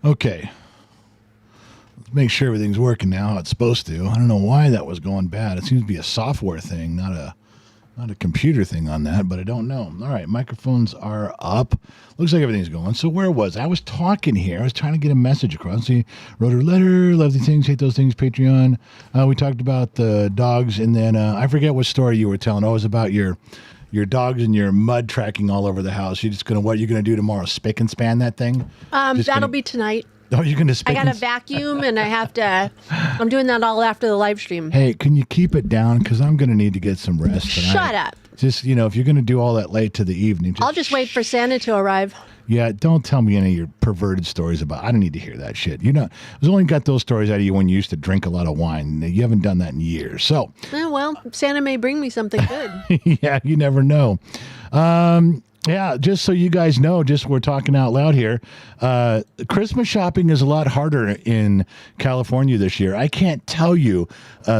Okay. Let's make sure everything's working now how it's supposed to. I don't know why that was going bad. It seems to be a software thing, not a computer thing on that, but I don't know. All right, microphones are up. Looks like everything's going. So where was I? I was talking here. I was trying to get a message across. So wrote her letter, love these things, hate those things, Patreon. We talked about the dogs, and then I forget what story you were telling. Oh, it was about your dogs and your mud tracking all over the house. You're just going to, what are you going to do tomorrow? Spick and span that thing? That'll be tonight. Oh, you're going to spick I got to vacuum, and I have to, I'm doing that all after the live stream. Hey, can you keep it down? Because I'm going to need to get some rest tonight. Shut up. Just, if you're going to do all that late to the evening. I'll just wait for Santa to arrive. Yeah, don't tell me any of your perverted stories about, I don't need to hear that shit. I've only got those stories out of you when you used to drink a lot of wine. You haven't done that in years. So. Well, Santa may bring me something good. Yeah, you never know. Yeah, just so you guys know, just we're talking out loud here. Christmas shopping is a lot harder in California this year. I can't tell you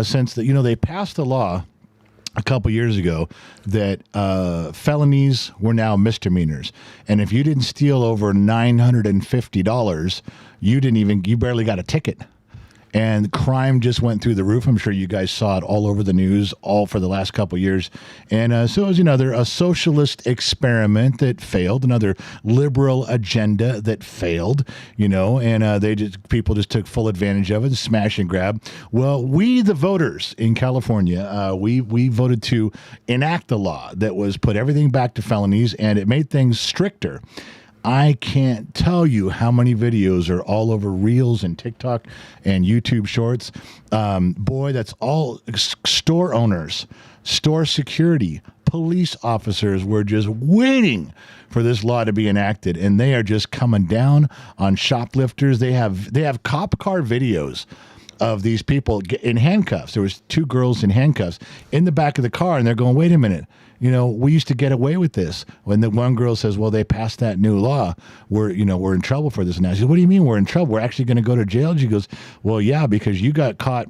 since they passed a law a couple years ago that felonies were now misdemeanors, and if you didn't steal over $950, you barely got a ticket. And crime just went through the roof. I'm sure you guys saw it all over the news, all for the last couple of years. And so it was a socialist experiment that failed, another liberal agenda that failed, and people just took full advantage of it, smash and grab. Well, we, the voters in California, we voted to enact a law that was put everything back to felonies, and it made things stricter. I can't tell you how many videos are all over Reels and TikTok and YouTube Shorts. Boy, that's all store owners, store security, police officers were just waiting for this law to be enacted, and they are just coming down on shoplifters. They have cop car videos of these people in handcuffs. There was 2 girls in handcuffs in the back of the car, and they're going, wait a minute. We used to get away with this. When the one girl says, well, they passed that new law, we're in trouble for this now. She says, what do you mean we're in trouble? We're actually going to go to jail? And she goes, well, yeah, because you got caught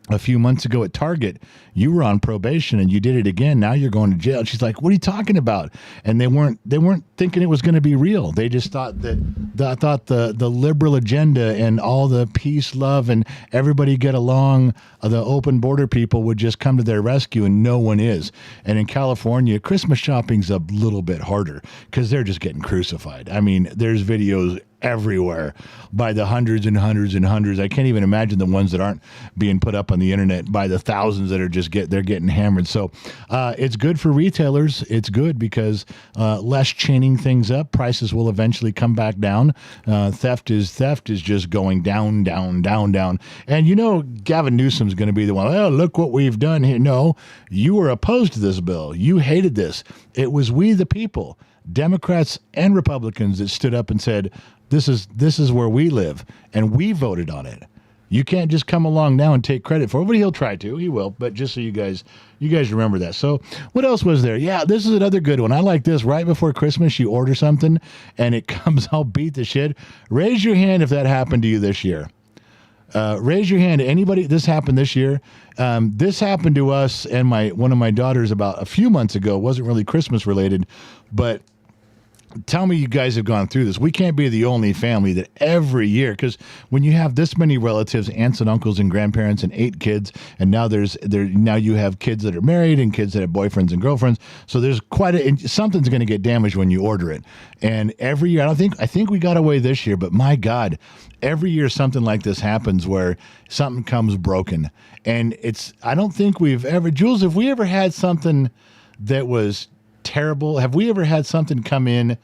a few months ago at Target. You were on probation and you did it again. Now you're going to jail. And she's like, what are you talking about? And they weren't thinking it was going to be real. They just thought the liberal agenda and all the peace, love, and everybody get along, the open border people would just come to their rescue, and no one is. And in California, Christmas shopping's a little bit harder because they're just getting crucified. I mean, there's videos everywhere by the hundreds and hundreds and hundreds. I can't even imagine the ones that aren't being put up on the internet by the thousands that are they're getting hammered. So it's good for retailers. It's good because less chaining things up. Prices will eventually come back down. Theft is just going down, down, down, down. And Gavin Newsom's going to be the one, oh, look what we've done here. No, you were opposed to this bill. You hated this. It was we the people, Democrats and Republicans, that stood up and said, this is where we live, and we voted on it. You can't just come along now and take credit for it. But he'll try to. He will. But just so you guys remember that. So what else was there? Yeah, this is another good one. I like this. Right before Christmas, you order something, and it comes all beat to shit. Raise your hand if that happened to you this year. Raise your hand. Anybody? This happened this year. This happened to us and one of my daughters about a few months ago. It wasn't really Christmas related, but tell me you guys have gone through this. We can't be the only family that every year, because when you have this many relatives, aunts and uncles and grandparents and 8 kids, and now now you have kids that are married and kids that have boyfriends and girlfriends. So there's something's going to get damaged when you order it. And every year, I think we got away this year, but my God, every year something like this happens where something comes broken. And I don't think we've ever, Jules, have we ever had something that was terrible? Have we ever had something come in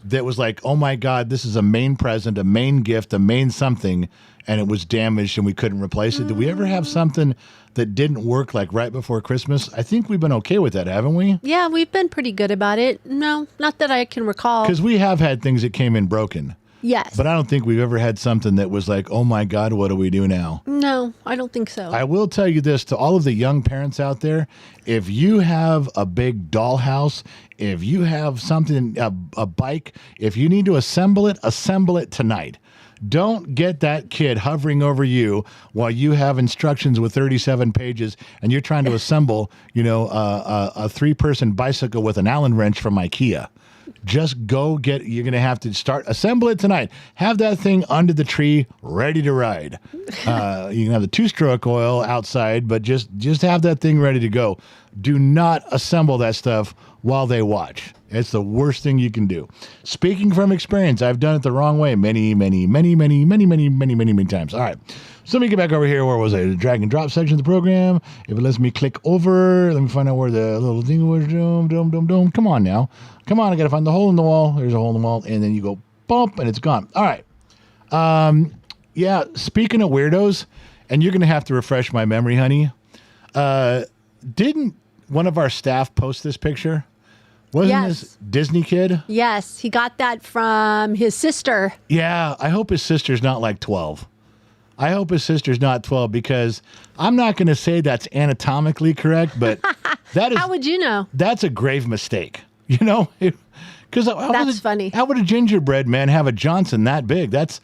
that was like, oh my God, this is a main present, a main gift, a main something, and it was damaged and we couldn't replace it? Did we ever have something that didn't work like right before Christmas? I think we've been okay with that, haven't we? Yeah, we've been pretty good about it. No, not that I can recall. Because we have had things that came in broken. Yes. But I don't think we've ever had something that was like, oh my God, what do we do now? No, I don't think so. I will tell you this to all of the young parents out there. If you have a big dollhouse, if you have something, a bike, if you need to assemble it tonight. Don't get that kid hovering over you while you have instructions with 37 pages and you're trying to assemble, a 3-person bicycle with an Allen wrench from IKEA. Just you're going to have to assemble it tonight. Have that thing under the tree, ready to ride. You can have the 2-stroke oil outside, but just have that thing ready to go. Do not assemble that stuff while they watch. It's the worst thing you can do. Speaking from experience, I've done it the wrong way many times. All right. So let me get back over here. Where was I? The drag and drop section of the program. If it lets me click over, let me find out where the little thing was. Come on now. Come on. I got to find the hole in the wall. There's a hole in the wall. And then you go bump and it's gone. All right. Yeah. Speaking of weirdos, and you're going to have to refresh my memory, honey. Didn't one of our staff post this picture? Wasn't this Disney kid? Yes. He got that from his sister. Yeah. I hope his sister's not like 12. I hope his sister's not 12 because I'm not going to say that's anatomically correct, but that is. How would you know? That's a grave mistake, Because that's funny. How would a gingerbread man have a Johnson that big? That's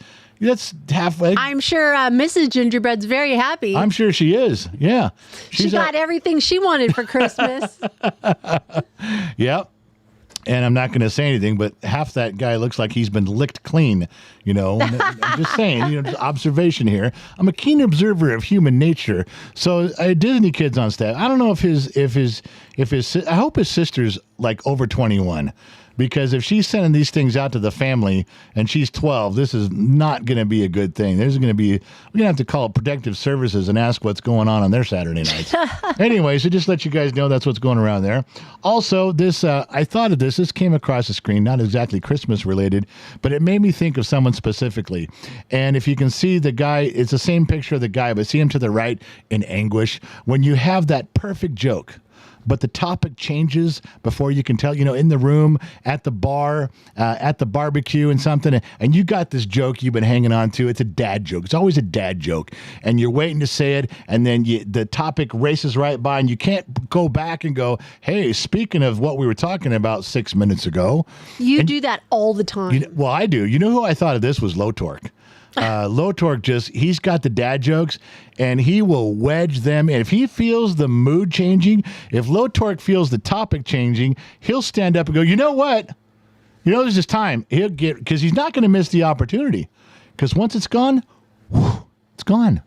halfway. I'm sure Mrs. Gingerbread's very happy. I'm sure she is. Yeah. She got everything she wanted for Christmas. Yep. And I'm not going to say anything, but half that guy looks like he's been licked clean, I'm just saying, just observation here. I'm a keen observer of human nature. So Disney kid's on staff. I don't know I hope his sister's like over 21. Because if she's sending these things out to the family and she's 12, this is not going to be a good thing. We're going to have to call Protective Services and ask what's going on their Saturday nights. Anyway, so just let you guys know that's what's going around there. Also, this I thought of this. This came across the screen, not exactly Christmas related, but it made me think of someone specifically. And if you can see the guy, it's the same picture of the guy, but see him to the right in anguish. When you have that perfect joke, but the topic changes before you can tell, in the room, at the bar, at the barbecue and something, and you got this joke you've been hanging on to. It's a dad joke. It's always a dad joke. And you're waiting to say it, and then the topic races right by, and you can't go back and go, hey, speaking of what we were talking about 6 minutes ago. You do that all the time. Well, I do. You know who I thought of this was Low Torque. Low Torque he's got the dad jokes and he will wedge them. And if he feels the mood changing, if Low Torque feels the topic changing, he'll stand up and go, you know what? There's this time because he's not going to miss the opportunity because once it's gone, it's gone.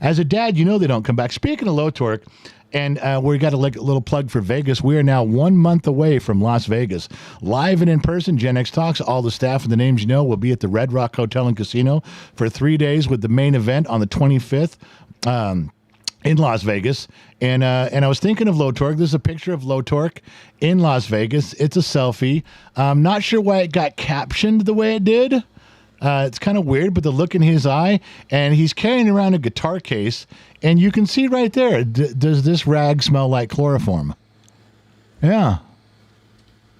As a dad, they don't come back. Speaking of Low Torque, and we got a little plug for Vegas. We are now 1 month away from Las Vegas. Live and in person, Gen X Talks. All the staff and the names will be at the Red Rock Hotel and Casino for 3 days with the main event on the 25th in Las Vegas. And I was thinking of Low Torque. There's a picture of Low Torque in Las Vegas. It's a selfie. I'm not sure why it got captioned the way it did. It's kind of weird, but the look in his eye, and he's carrying around a guitar case, and you can see right there, does this rag smell like chloroform? Yeah.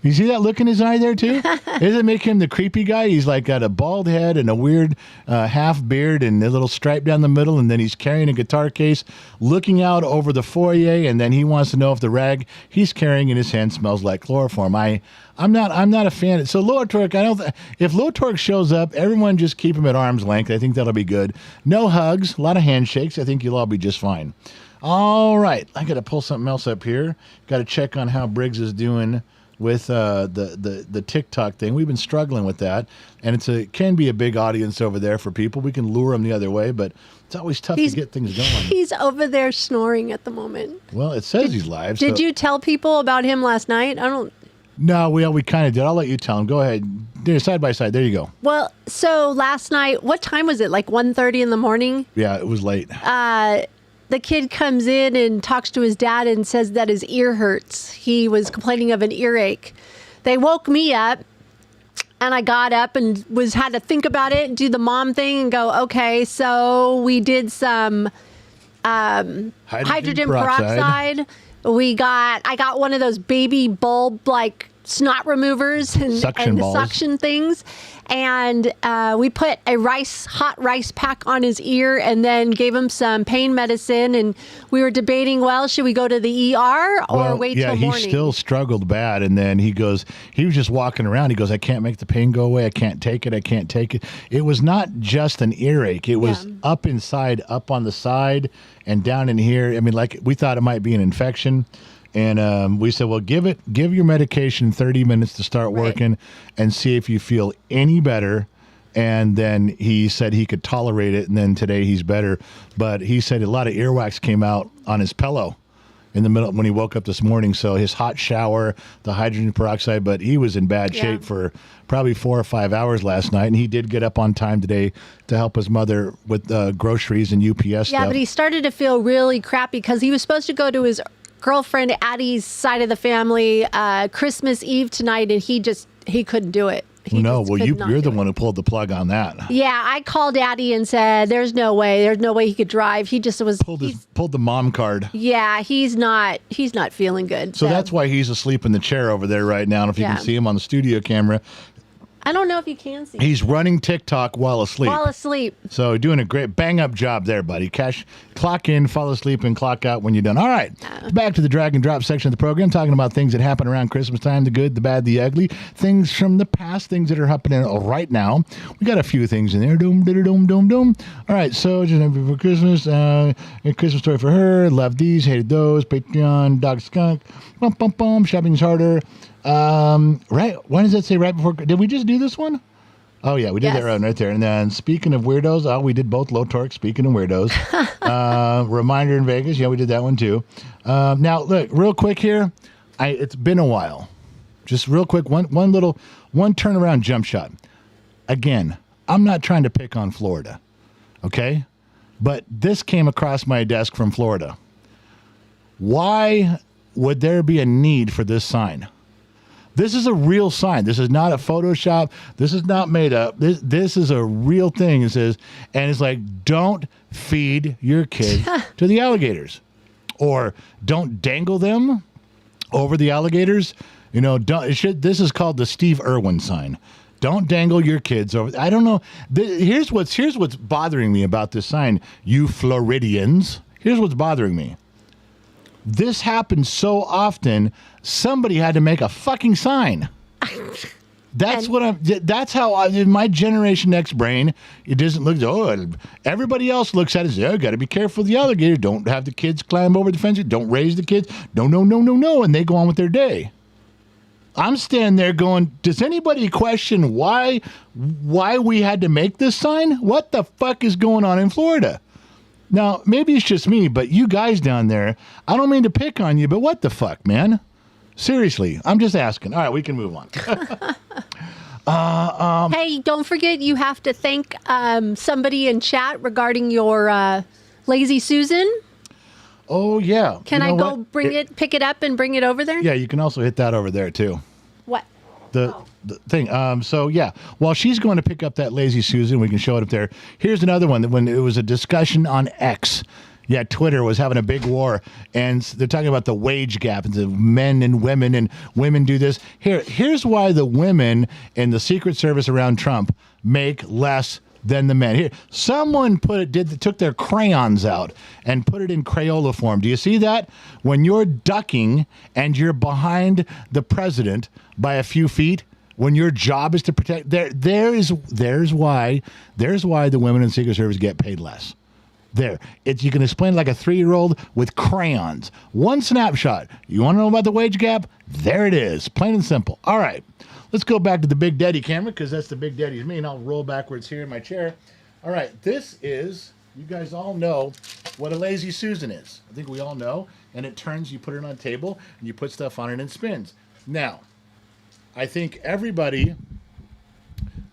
You see that look in his eye there, too? Doesn't it make him the creepy guy? He's like got a bald head and a weird half beard and a little stripe down the middle, and then he's carrying a guitar case, looking out over the foyer, and then he wants to know if the rag he's carrying in his hand smells like chloroform. I'm not a fan. So Low Torque, if Low Torque shows up, everyone just keep him at arm's length. I think that'll be good. No hugs, a lot of handshakes. I think you'll all be just fine. All right, I got to pull something else up here. Got to check on how Briggs is doing with the TikTok thing. We've been struggling with that, and it can be a big audience over there for people. We can lure them the other way, but it's always tough to get things going. He's over there snoring at the moment. Well, it says he's live. Did you tell people about him last night? No, we kind of did. I'll let you tell him. Go ahead. There, side by side. There you go. Well, so last night, what time was it? Like 1:30 in the morning? Yeah, it was late. The kid comes in and talks to his dad and says that his ear hurts. He was complaining of an earache. They woke me up, and I got up and had to think about it, do the mom thing, and go, okay. So we did some hydrogen peroxide. I got one of those baby bulb snot removers and Suction balls. suction things. And we put a hot rice pack on his ear and then gave him some pain medicine. And we were debating, well, should we go to the ER or wait till morning? Yeah, he still struggled bad. And then he was just walking around. He goes, I can't make the pain go away. I can't take it. I can't take it. It was not just an earache. It was up inside, up on the side and down in here. I mean, like we thought it might be an infection. And we said, well, give your medication 30 minutes to start working and see if you feel any better. And then he said he could tolerate it. And then today he's better. But he said a lot of earwax came out on his pillow in the middle when he woke up this morning. So his hot shower, the hydrogen peroxide, but he was in bad shape for probably 4 or 5 hours last night. And he did get up on time today to help his mother with groceries and UPS stuff. Yeah, but he started to feel really crappy because he was supposed to go to his girlfriend Addie's side of the family Christmas Eve tonight, and he couldn't do it. You're the one who pulled the plug on that. Yeah, I called Addie and said, "There's no way he could drive." He just pulled the mom card. Yeah, he's not feeling good. So that's why he's asleep in the chair over there right now. And if you can see him on the studio camera. I don't know if you can see. He's running TikTok while asleep. So doing a great bang-up job there, buddy. Clock in, fall asleep, and clock out when you're done. All right, back to the drag and drop section of the program, talking about things that happen around Christmas time, the good, the bad, the ugly, things from the past, things that are happening right now. We got a few things in there. Doom, doom, doom, doom. All right, so just for Christmas, a Christmas story for her. Love these, hated those. Patreon, dog skunk. Bum, bum, bum. Shopping's harder. Right. When does it say right before? Did we just do this one? Oh, yeah, we did that right there. And then speaking of weirdos, we did both low torque, speaking of weirdos. Reminder in Vegas. Yeah, we did that one too. Now, look, real quick here. It's been a while. Just real quick, one turnaround jump shot. Again, I'm not trying to pick on Florida, okay? But this came across my desk from Florida. Why would there be a need for this sign? This is a real sign. This is not a Photoshop. This is not made up. This is a real thing. It says, and it's like, don't feed your kids to the alligators, or don't dangle them over the alligators. You know, this is called the Steve Irwin sign. Don't dangle your kids over. I don't know. Here's what's bothering me about this sign, you Floridians. Here's what's bothering me. This happens so often, somebody had to make a fucking sign. That's how in my Generation X brain, it doesn't look, everybody else looks at it and says, got to be careful of the alligator. Don't have the kids climb over the fence. Don't raise the kids. No. And they go on with their day. I'm standing there going, does anybody question why we had to make this sign? What the fuck is going on in Florida? Now, maybe it's just me, but you guys down there, I don't mean to pick on you, but what the fuck, man? Seriously, I'm just asking. All right, we can move on. Hey, don't forget you have to thank somebody in chat regarding your Lazy Susan. Oh, yeah. Can I go pick it up and bring it over there? Yeah, you can also hit that over there, too. What? The thing. So, yeah, while she's going to pick up that Lazy Susan, we can show it up there. Here's another one that when it was a discussion on X. Yeah, Twitter was having a big war, and they're talking about the wage gap and the men and women do this. Here's why the women in the Secret Service around Trump make less than the men. Here, someone took their crayons out and put it in Crayola form. Do you see that? When you're ducking and you're behind the president by a few feet, when your job is to protect, there's why the women in Secret Service get paid less. You can explain it like a 3-year-old with crayons. One snapshot. You want to know about the wage gap? There it is. Plain and simple. All right. Let's go back to the Big Daddy camera because that's the Big Daddy's me, and I'll roll backwards here in my chair. All right. This is, you guys all know what a Lazy Susan is. I think we all know. And it turns, you put it on a table, and you put stuff on it and it spins. Now, I think everybody,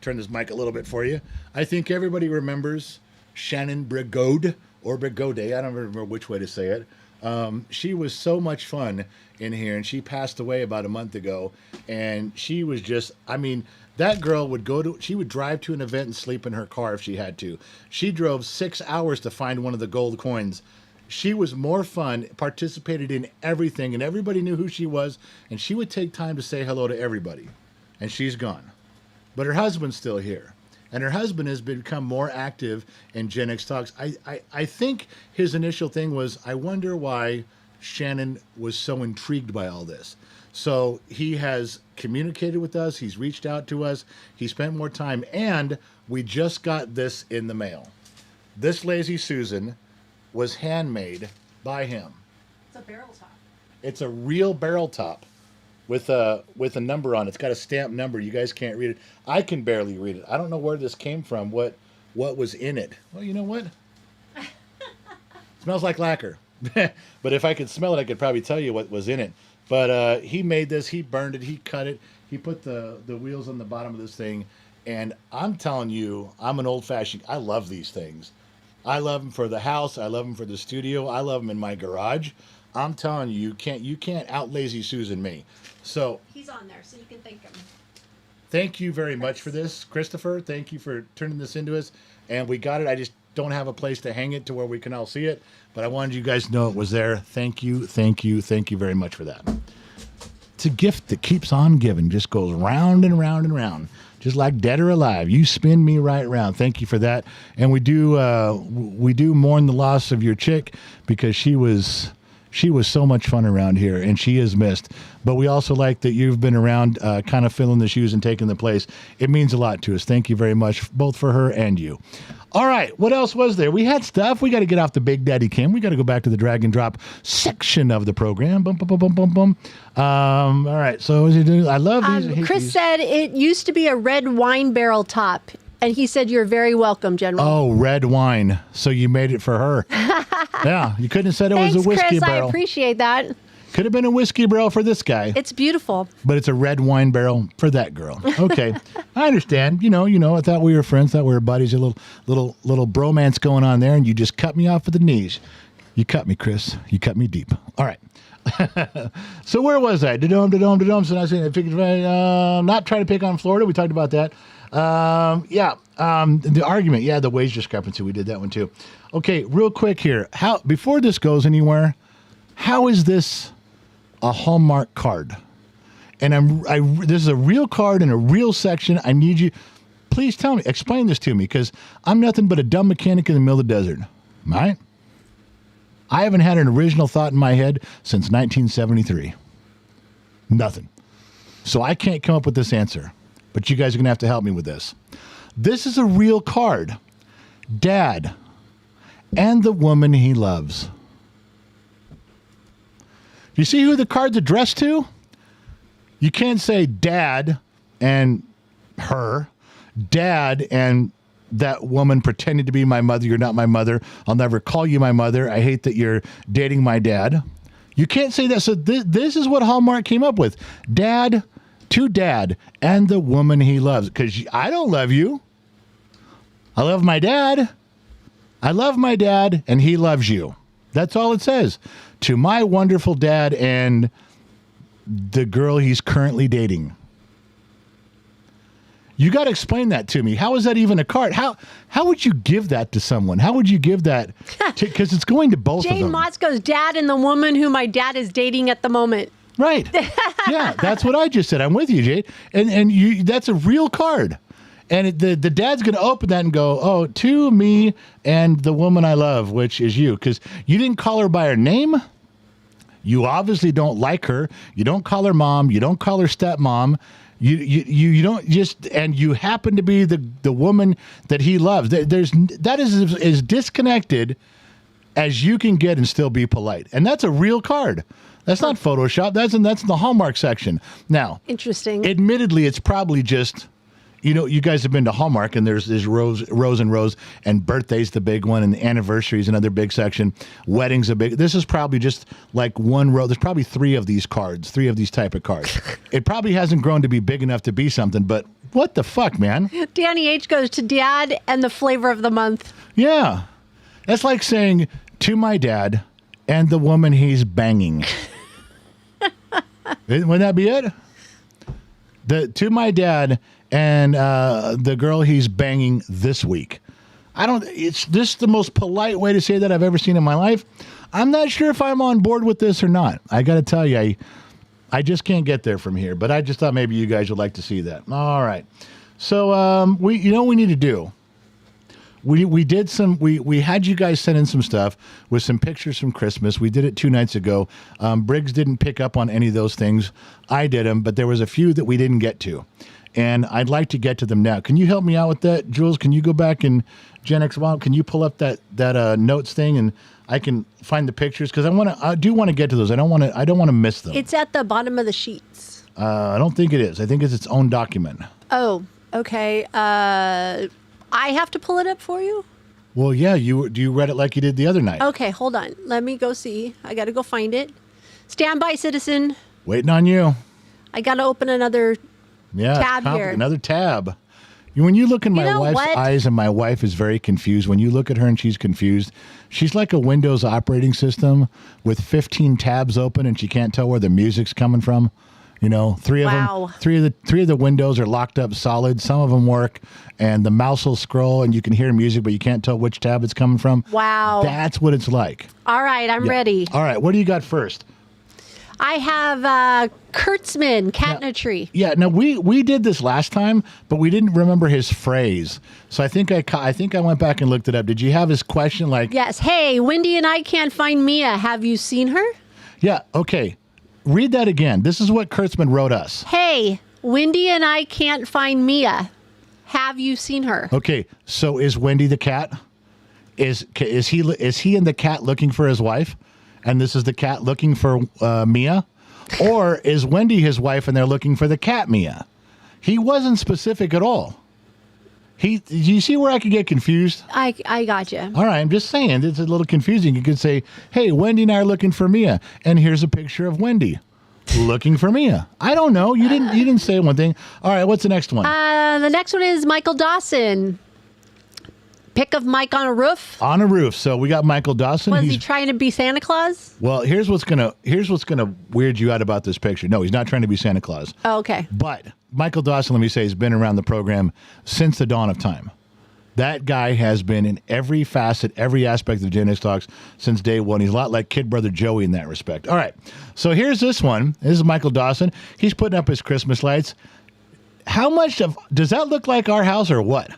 turn this mic a little bit for you. I think everybody remembers Shannon Brigode or Brigode. I don't remember which way to say it. She was so much fun in here, and she passed away about a month ago. And she was just, that girl she would drive to an event and sleep in her car if she had to. She drove 6 hours to find one of the gold coins. She was more fun, participated in everything, and everybody knew who she was, and she would take time to say hello to everybody. And she's gone. But her husband's still here. And her husband has become more active in Gen X Talks. I think his initial thing was, I wonder why Shannon was so intrigued by all this. So he has communicated with us. He's reached out to us. He spent more time. And we just got this in the mail. This Lazy Susan was handmade by him. It's a barrel top. It's a real barrel top with a number on it. It's got a stamped number. You guys can't read it. I can barely read it. I don't know where this came from, what was in it. Well, you know what? Smells like lacquer. But if I could smell it, I could probably tell you what was in it. But he made this. He burned it. He cut it. He put the wheels on the bottom of this thing. And I'm telling you, I'm an old-fashioned. I love these things. I love them for the house. I love them for the studio. I love them in my garage. I'm telling you, you can't out Lazy Susan me. So He's on there, so you can thank him. thank you very much for this, Christopher. Thank you for turning this into us. And we got it. I just don't have a place to hang it to where we can all see it. But I wanted you guys to know it was there. Thank you, thank you, thank you very much for that. It's a gift that keeps on giving, just goes round and round and round. Just like dead or alive, you spin me right around. Thank you for that. And we do mourn the loss of your chick because she was so much fun around here, and she is missed. But we also like that you've been around, kind of filling the shoes and taking the place. It means a lot to us. Thank you very much, both for her and you. All right, what else was there? We had stuff. We got to get off the Big Daddy Kim. We got to go back to the drag and drop section of the program. Bum, bum, bum, bum, bum, bum. All right, so I love these. I hate Chris these. said it used to be a red wine barrel top. And he said, you're very welcome, General. Oh, red wine. So you made it for her. Yeah, you couldn't have said it Thanks, was a whiskey Chris. barrel. I appreciate that. Could have been a whiskey barrel for this guy. It's beautiful. But it's a red wine barrel for that girl. Okay, I understand. You know. I thought we were friends. Thought we were buddies. A little bromance going on there, and you just cut me off at the knees. You cut me, Chris. You cut me deep. All right. So where was I? So I said, not trying to pick on Florida. We talked about that. The argument. Yeah, the wage discrepancy. We did that one too. Okay, real quick here. Before this goes anywhere, how is this a Hallmark card? And this is a real card in a real section. I need you. Please tell me. Explain this to me, because I'm nothing but a dumb mechanic in the middle of the desert. All right? I haven't had an original thought in my head since 1973. Nothing. So I can't come up with this answer. But you guys are going to have to help me with this. This is a real card. Dad and the woman he loves. You see who the card's addressed to? You can't say dad and her. Dad and that woman pretending to be my mother. You're not my mother. I'll never call you my mother. I hate that you're dating my dad. You can't say that. So this is what Hallmark came up with. Dad to dad and the woman he loves. Because I don't love you. I love my dad. I love my dad and he loves you. That's all it says. To my wonderful dad and the girl he's currently dating. You got to explain that to me. How is that even a card? How would you give that to someone? How would you give that? Because it's going to both of them. Jane Motzko's dad and the woman who my dad is dating at the moment. Right. Yeah, that's what I just said. I'm with you, Jade. And that's a real card. And the dad's going to open that and go, oh, to me and the woman I love, which is you. Because you didn't call her by her name. You obviously don't like her. You don't call her mom. You don't call her stepmom. You don't just, and you happen to be the woman that he loves. That is as disconnected as you can get and still be polite. And that's a real card. That's not Photoshop. That's in the Hallmark section. Now, interesting. Admittedly, it's probably just, you guys have been to Hallmark, and there's rows and rows, and birthday's the big one, and anniversary's another big section. Wedding's a big. This is probably just like one row. There's probably three of these type of cards. It probably hasn't grown to be big enough to be something, but what the fuck, man? Danny H goes to dad and the flavor of the month. Yeah. That's like saying to my dad and the woman he's banging. Wouldn't that be it? To my dad and the girl he's banging this week. It's this the most polite way to say that I've ever seen in my life. I'm not sure if I'm on board with this or not. I got to tell you, I just can't get there from here. But I just thought maybe you guys would like to see that. All right. So we need to do. We did some. We had you guys send in some stuff with some pictures from Christmas. We did it 2 nights ago. Briggs didn't pick up on any of those things. I did them, but there was a few that we didn't get to, and I'd like to get to them now. Can you help me out with that, Jules? Can you go back and Gen X Wild? Can you pull up that notes thing and I can find the pictures because I do want to get to those. I don't want to miss them. It's at the bottom of the sheets. I don't think it is. I think it's its own document. Oh, okay. I have to pull it up for you? Well, yeah. You read it like you did the other night. Okay, hold on. Let me go see. I got to go find it. Stand by, citizen. Waiting on you. I got to open another tab here. Another tab. When you look in my wife's eyes, and my wife is very confused. When you look at her and she's confused, she's like a Windows operating system with 15 tabs open, and she can't tell where the music's coming from. You know, three of the windows are locked up solid. Some of them work, and the mouse will scroll, and you can hear music, but you can't tell which tab it's coming from. Wow, that's what it's like. All right, I'm ready. All right, what do you got first? I have Kurtzman, Cat in a Tree. Yeah, now we did this last time, but we didn't remember his phrase. So I think I went back and looked it up. Did you have his question like? Yes. Hey, Wendy and I can't find Mia. Have you seen her? Yeah. Okay. Read that again. This is what Kurtzman wrote us. Hey, Wendy and I can't find Mia. Have you seen her? Okay. So is Wendy the cat? Is he and the cat looking for his wife? And this is the cat looking for Mia? Or is Wendy his wife and they're looking for the cat Mia? He wasn't specific at all. Do you see where I could get confused? I got you. All right, I'm just saying, it's a little confusing. You could say, hey, Wendy and I are looking for Mia, and here's a picture of Wendy looking for Mia. I don't know. You didn't say one thing. All right, what's the next one? The next one is Michael Dawson. Pic of Mike on a roof. On a roof. So we got Michael Dawson. Was he trying to be Santa Claus? Well, here's what's gonna weird you out about this picture. No, he's not trying to be Santa Claus. Oh, okay. But Michael Dawson, let me say, has been around the program since the dawn of time. That guy has been in every facet, every aspect of Gen X Talks since day one. He's a lot like Kid Brother Joey in that respect. All right. So here's this one. This is Michael Dawson. He's putting up his Christmas lights. How much does that look like our house or what?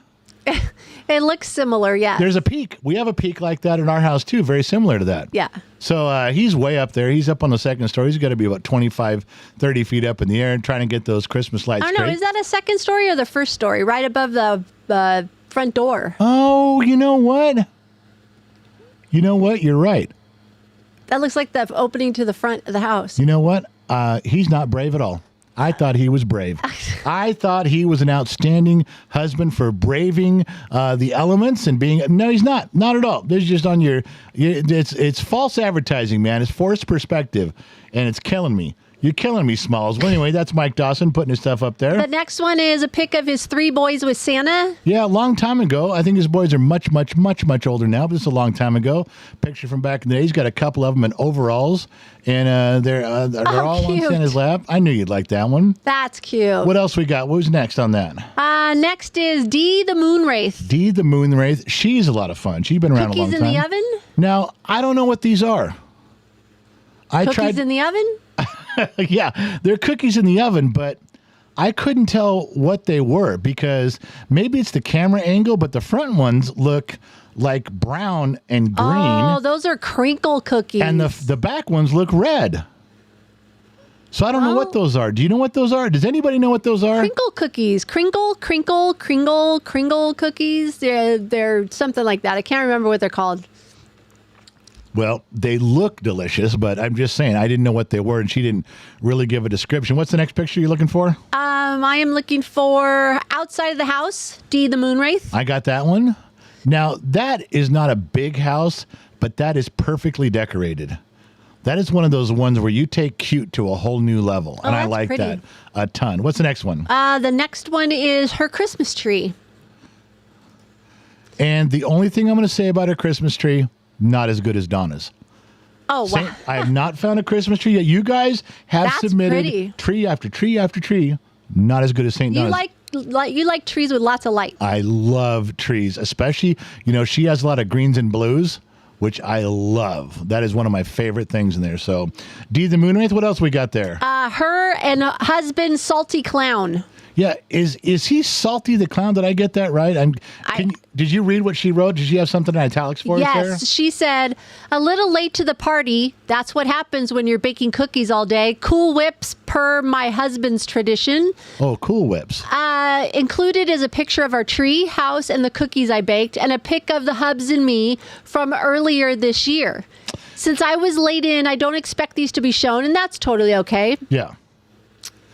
It looks similar, yeah. There's a peak. We have a peak like that in our house, too, very similar to that. Yeah. So he's way up there. He's up on the second story. He's got to be about 25, 30 feet up in the air and trying to get those Christmas lights I don't know. Is that a second story or the first story? Right above the front door. Oh, you know what? You're right. That looks like the opening to the front of the house. You know what? He's not brave at all. I thought he was brave. I thought he was an outstanding husband for braving the elements and being. No, he's not. Not at all. This is just on it's false advertising, man. It's forced perspective, and it's killing me. You're killing me, Smalls. Well, anyway, that's Mike Dawson putting his stuff up there. The next one is a pic of his 3 boys with Santa. Yeah, a long time ago. I think his boys are much, much, much, much older now, but it's a long time ago. Picture from back in the day. He's got a couple of them in overalls, and they're all cute. on Santa's lap. I knew you'd like that one. That's cute. What else we got? What was next on that? Next is Dee the Moonwraith. Dee the Moonwraith. She's a lot of fun. She's been around a long time. Cookies in the oven? Now, I don't know what these are. Cookies in the oven? Yeah, they're cookies in the oven, but I couldn't tell what they were because maybe it's the camera angle, but the front ones look like brown and green. Oh, those are crinkle cookies. And the back ones look red. So I don't know what those are. Do you know what those are? Does anybody know what those are? Crinkle cookies. Crinkle cookies. They're something like that. I can't remember what they're called. Well, they look delicious, but I'm just saying I didn't know what they were, and she didn't really give a description. What's the next picture you're looking for? I am looking for Outside of the House, Dee the Moonwraith. I got that one. Now, that is not a big house, but that is perfectly decorated. That is one of those ones where you take cute to a whole new level, and I like that a ton. What's the next one? The next one is her Christmas tree. And the only thing I'm going to say about her Christmas tree, not as good as Donna's. Oh, wow. I have not found a Christmas tree yet. You guys have submitted pretty. tree after tree after tree. Not as good as St. Donna's. You like you like trees with lots of light. I love trees, especially, she has a lot of greens and blues, which I love. That is one of my favorite things in there. So, Dee the Moonwraith, what else we got there? Her and husband, Salty Clown. Yeah, is he Salty the Clown? Did I get that right? Did you read what she wrote? Did she have something in italics for us there? Yes, she said, a little late to the party. That's what happens when you're baking cookies all day. Cool Whips per my husband's tradition. Oh, Cool Whips. Included is a picture of our tree, house, and the cookies I baked, and a pic of the hubs and me from earlier this year. Since I was late in, I don't expect these to be shown, and that's totally okay. Yeah.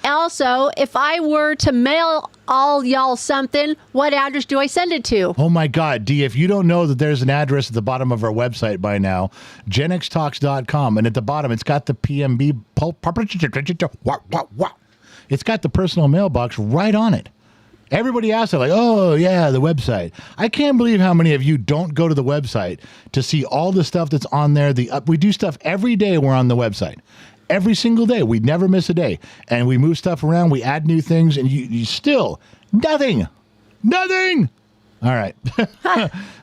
Also, if I were to mail all y'all something, what address do I send it to? Oh my God, Dee, if you don't know that there's an address at the bottom of our website by now, genxtalks.com, and at the bottom it's got the PMB, it's got the personal mailbox right on it. Everybody asks it like, oh yeah, the website. I can't believe how many of you don't go to the website to see all the stuff that's on there. We do stuff every day. We're on the website. Every single day. We never miss a day. And we move stuff around. We add new things. And you still, nothing. All right.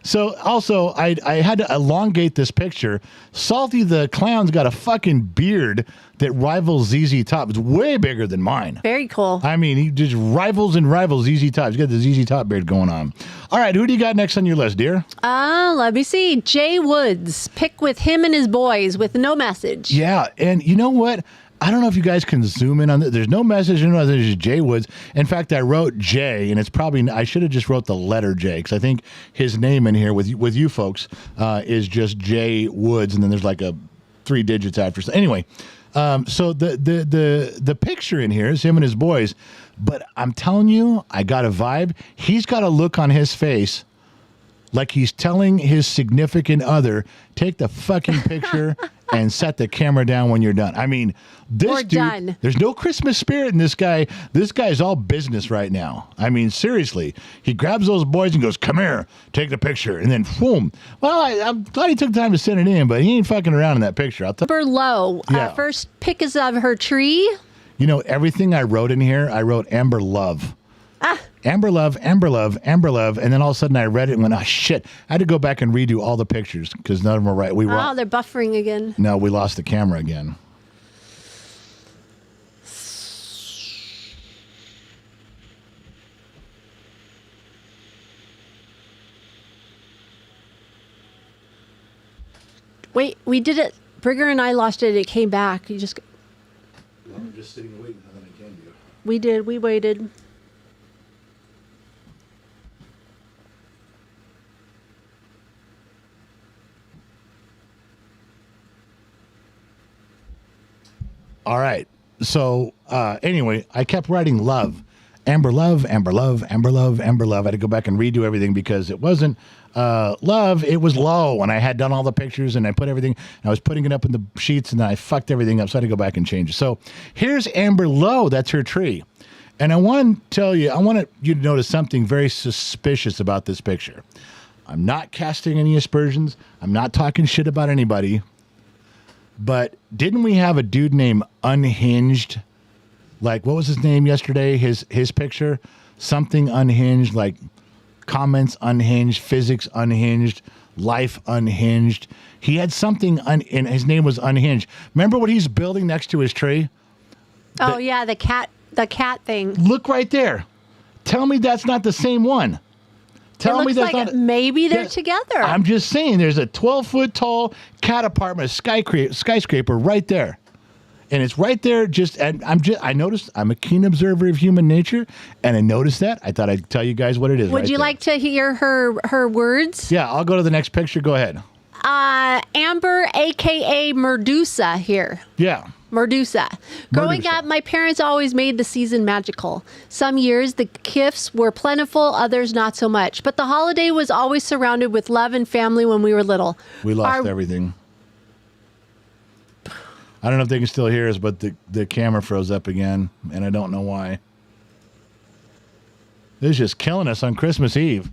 So also, I had to elongate this picture. Salty the Clown's got a fucking beard that rivals ZZ Top. It's way bigger than mine. Very cool. I mean, he just rivals ZZ Top. He's got the ZZ Top beard going on. All right, who do you got next on your list, dear? Let me see. Jay Woods. Pic with him and his boys with no message. Yeah, and you know what? I don't know if you guys can zoom in on that. There's no message. No, there's just Jay Woods. In fact, I wrote Jay, and it's probably, I should have just wrote the letter J, because I think his name in here with you folks is just Jay Woods, and then there's like a 3 digits after. So anyway, so the picture in here is him and his boys, but I'm telling you, I got a vibe. He's got a look on his face like he's telling his significant other, take the fucking picture and set the camera down when you're done. I mean, this dude, done. There's no Christmas spirit in this guy. This guy's all business right now. I mean, seriously. He grabs those boys and goes, come here, take the picture. And then, boom. Well, I'm glad he took time to send it in, but he ain't fucking around in that picture. Amber Lowe. Yeah. First pic is of her tree. You know, everything I wrote in here, I wrote Amber Love. Amber Love, Amber Love, Amber Love, and then all of a sudden I read it and went, oh shit. I had to go back and redo all the pictures because none of them were right. They're buffering again. No, we lost the camera again. Wait, we did it. Brigger and I lost it. It came back. I'm just sitting waiting. Nothing I can do. We did. We waited. All right. So anyway, I kept writing love. Amber Love, Amber Love, Amber Love, Amber Love. I had to go back and redo everything because it wasn't love. It was low. And I had done all the pictures and I put everything. I was putting it up in the sheets and then I fucked everything up. So I had to go back and change it. So here's Amber Lowe. That's her tree. And I want to tell you, I want you to notice something very suspicious about this picture. I'm not casting any aspersions. I'm not talking shit about anybody. But didn't we have a dude named Unhinged? Like, what was his name yesterday? His picture? Something unhinged, like comments unhinged, physics unhinged, life unhinged. He had something, and his name was Unhinged. Remember what he's building next to his tree? Oh, yeah, the cat thing. Look right there. Tell me that's not the same one. Tell me that's not. Maybe they're together. I'm just saying, there's a 12-foot tall cat apartment, skyscraper right there, and it's right there. I noticed. I'm a keen observer of human nature, and I noticed that. I thought I'd tell you guys what it is. Would you like to hear her words? Yeah, I'll go to the next picture. Go ahead. Amber, aka Medusa, here. Yeah. Medusa. Growing up, my parents always made the season magical. Some years, the gifts were plentiful, others not so much. But the holiday was always surrounded with love and family when we were little. We lost everything. I don't know if they can still hear us, but the camera froze up again, and I don't know why. This is just killing us on Christmas Eve.